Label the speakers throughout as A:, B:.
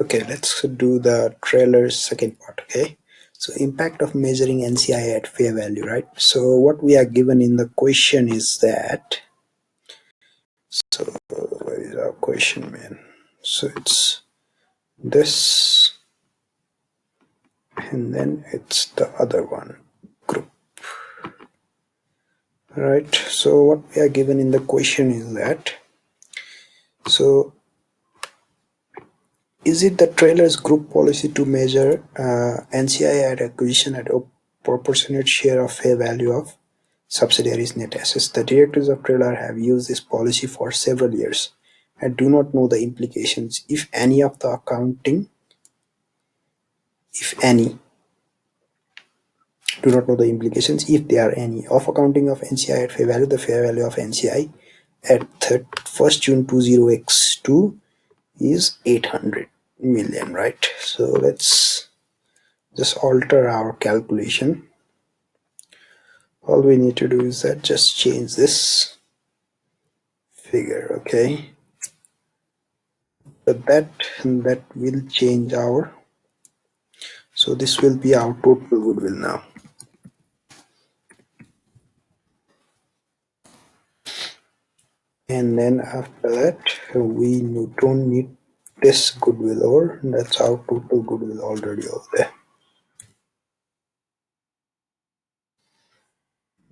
A: Okay, let's do the trailer's second part. Okay, so impact of measuring NCI at fair value, right? So what we are given in the question is that, so where is our question, man? So it's this, and then it's the other one, group. Right, so what we are given in the question is that, so is it the trailer's group policy to measure NCI at acquisition at a proportionate share of fair value of subsidiaries' net assets? The directors of trailer have used this policy for several years and do not know the implications, if any, of the accounting, if any, do not know the implications, if there are any, of accounting of NCI at fair value. The fair value of NCI at 1st June 20x2 is 800 million, right? So let's just alter our calculation. All we need to do is that just change this figure, okay? But that will change our, so this will be our total goodwill now. And then after that, we don't need this goodwill, or that's our total goodwill already over there.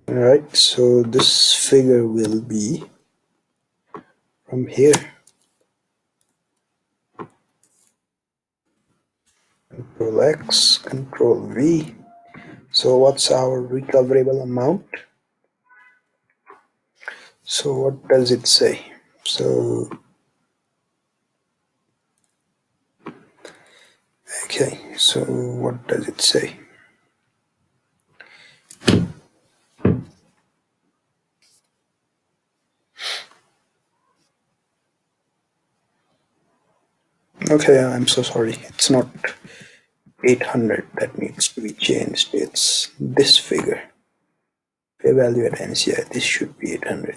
A: Alright, so this figure will be from here, Control X, Control V. So what's our recoverable amount? So what does it say? So okay, so what does it say? Okay, I'm so sorry, it's not 800 that needs to be changed, it's this figure, fair value at NCI. This should be 800,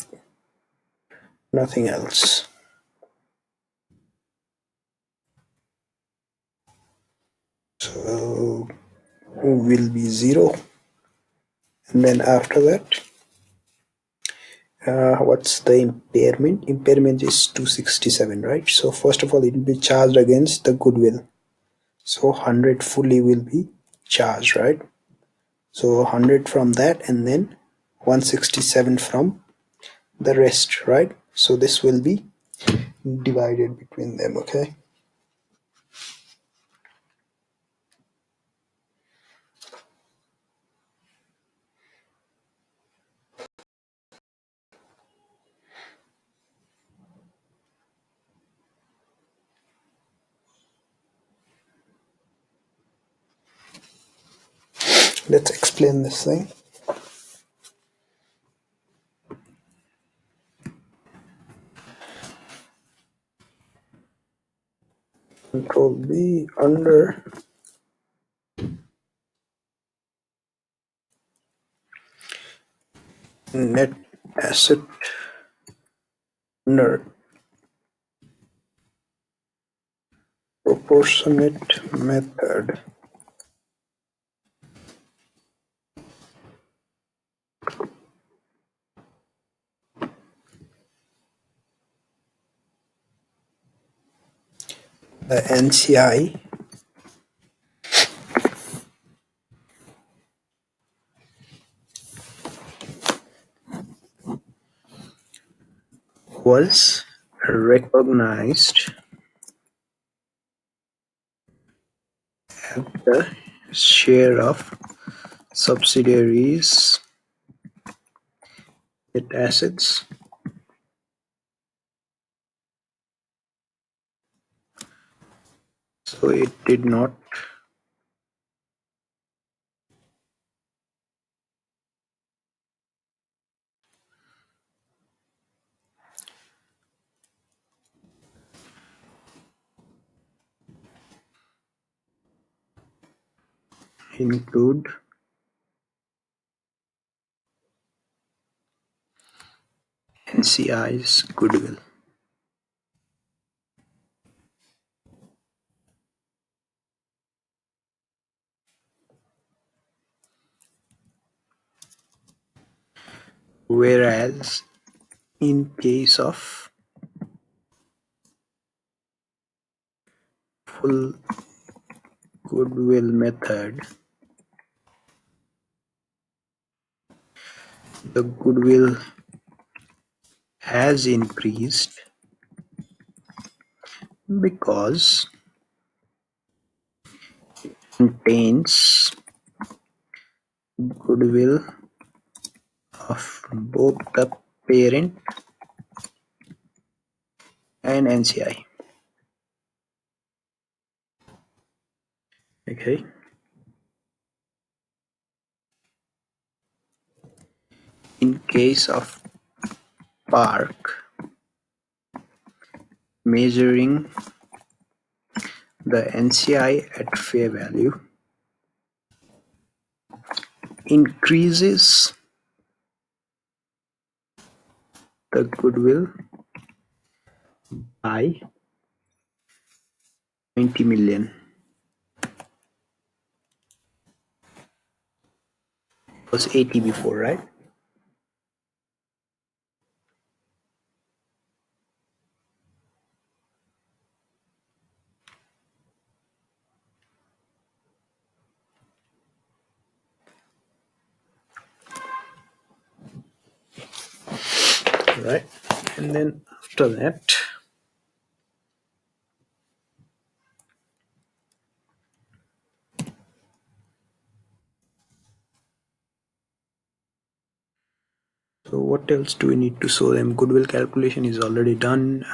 A: nothing else. So will be 0, and then after that, what's the impairment? Impairment is 267, right? So first of all, it will be charged against the goodwill, so 100 fully will be charged, right? So 100 from that, and then 167 from the rest, right? So this will be divided between them, okay? Let's explain this thing. Control B, under net asset, under proportionate method. The NCI was recognized at the share of subsidiaries net assets, so it did not include NCI's goodwill. whereas in case of full goodwill method, the goodwill has increased because contains goodwill of both the parent and NCI. Okay. In case of park, measuring the NCI at fair value increases the goodwill by 20 million. It was 80 before, right? Right. And then after that, so what else do we need to show them? Goodwill calculation is already done.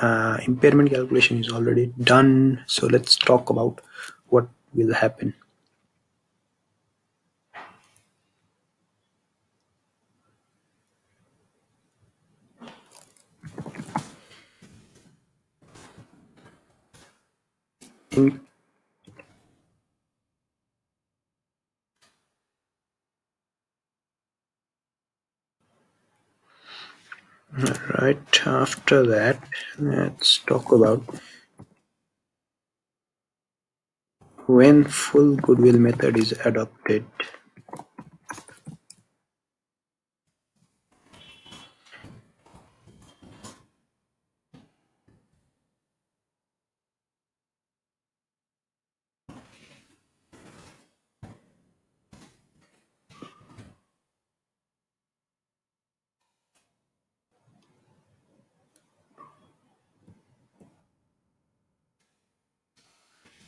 A: Impairment calculation is already done. So let's talk about what will happen. In, right after that, let's talk about when full goodwill method is adopted.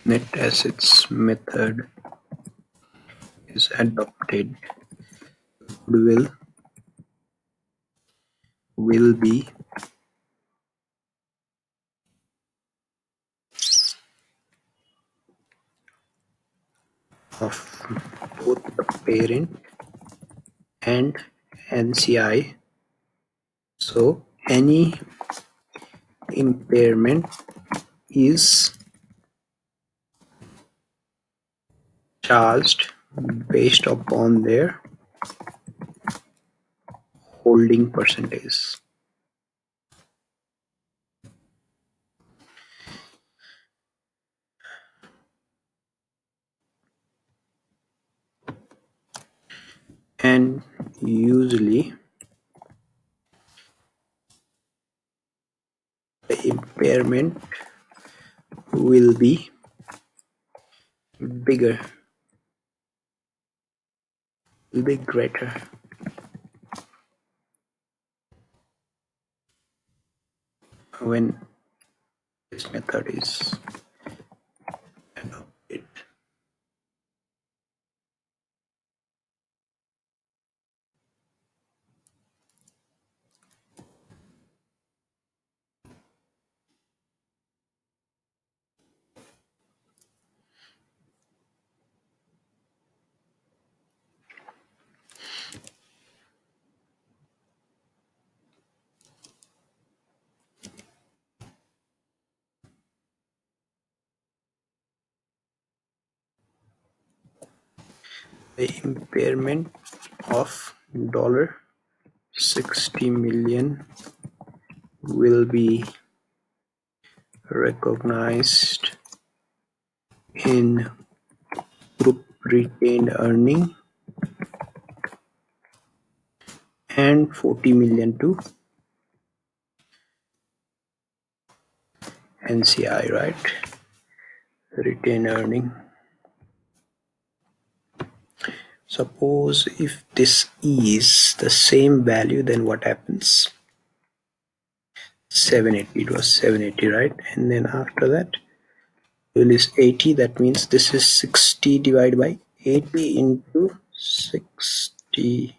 A: Net assets method is adopted. Goodwill will be of both the parent and NCI. So any impairment is charged based upon their holding percentage. And usually the impairment will be bigger, will be greater when this method is adopted. The impairment of $60 million will be recognized in group retained earning and 40 million to NCI, right? Retained earning. Suppose if this is the same value, then what happens? 780, it was 780, right? And then after that will is 80, that means this is 60 divided by 80 into 60.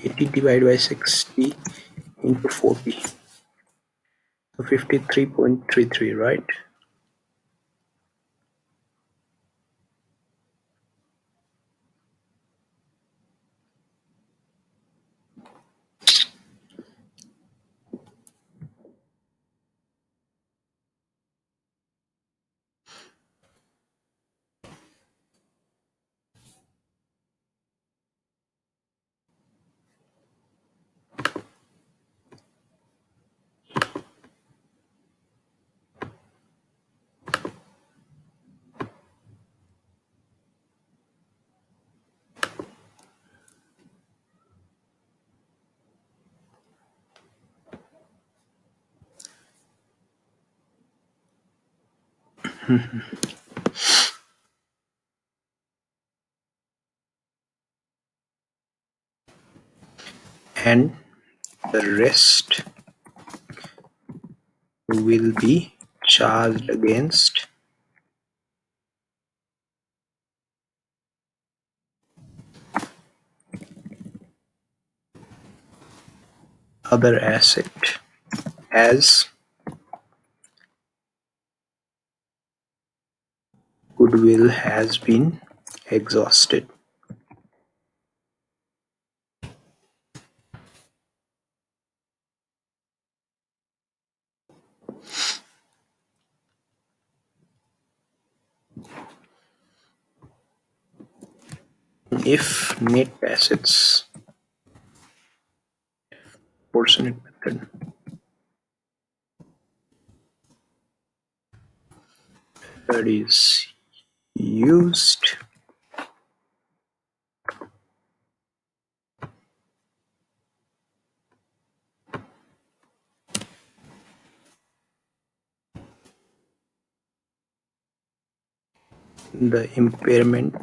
A: 80 divided by 60 into 40, so 53.33, right? And the rest will be charged against other asset as goodwill has been exhausted. If net assets proportionate method that is used, the impairment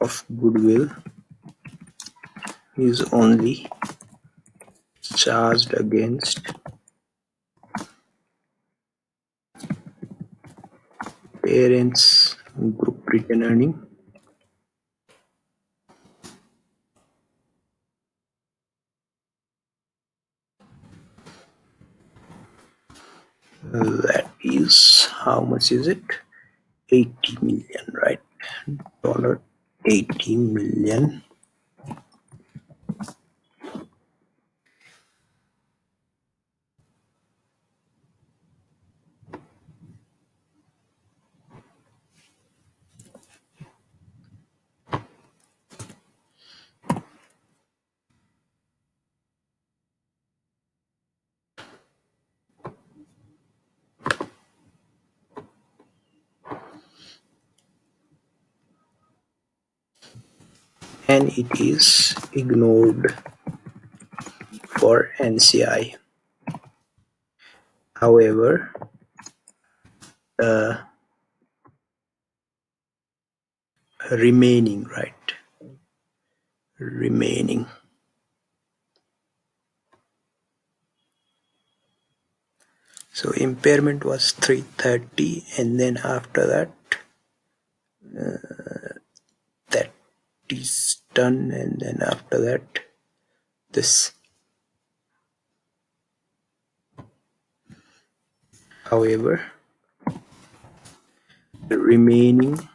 A: of goodwill is only charged against parents group return earning. That is, how much is it? 80 million, right? Dollar 80 million. And it is ignored for NCI. However, the remaining, right? Remaining. So impairment was 330, and then after that, that is done, and then after that, this. However, the remaining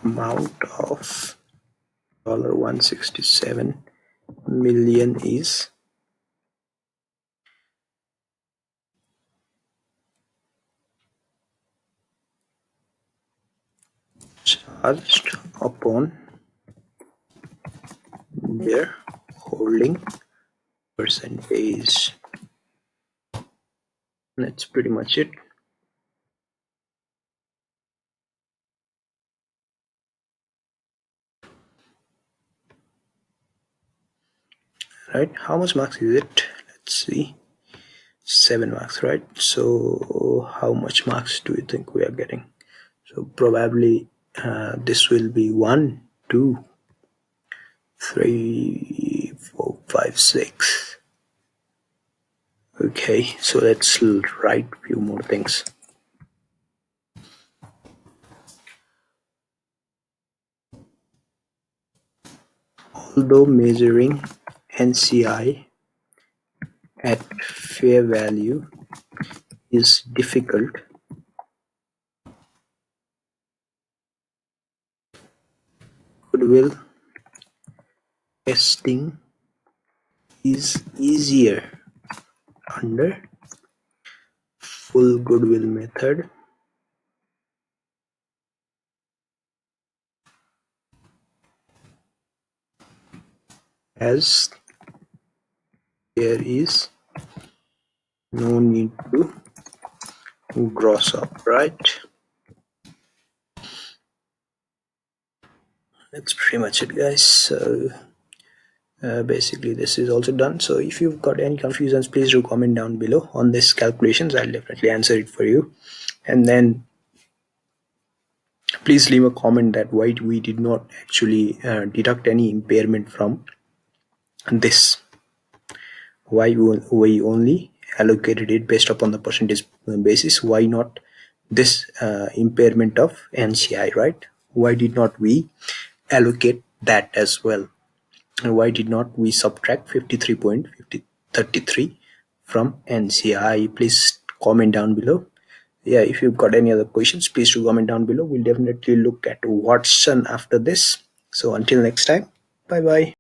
A: amount of $167 million is charged upon their holding percentage. That's pretty much it. Right, how much marks is it? Let's see. 7 marks, right? So how much marks do you think we are getting? So probably this will be 1, 2, 3, 4, 5, 6. Okay, so let's write few more things. Although measuring NCI at fair value is difficult, goodwill testing is easier under full goodwill method, as there is no need to gross up, right? That's pretty much it, guys. So basically this is also done. So if you've got any confusions, please do comment down below on this calculations. I'll definitely answer it for you. And then please leave a comment that why we did not actually deduct any impairment from this, why we only allocated it based upon the percentage basis, why not this impairment of NCI, right? Why did not we allocate that as well, and why did not we subtract 53.33 from NCI? Please comment down below. Yeah, if you've got any other questions, please do comment down below. We'll definitely look at what's done after this. So until next time, bye bye.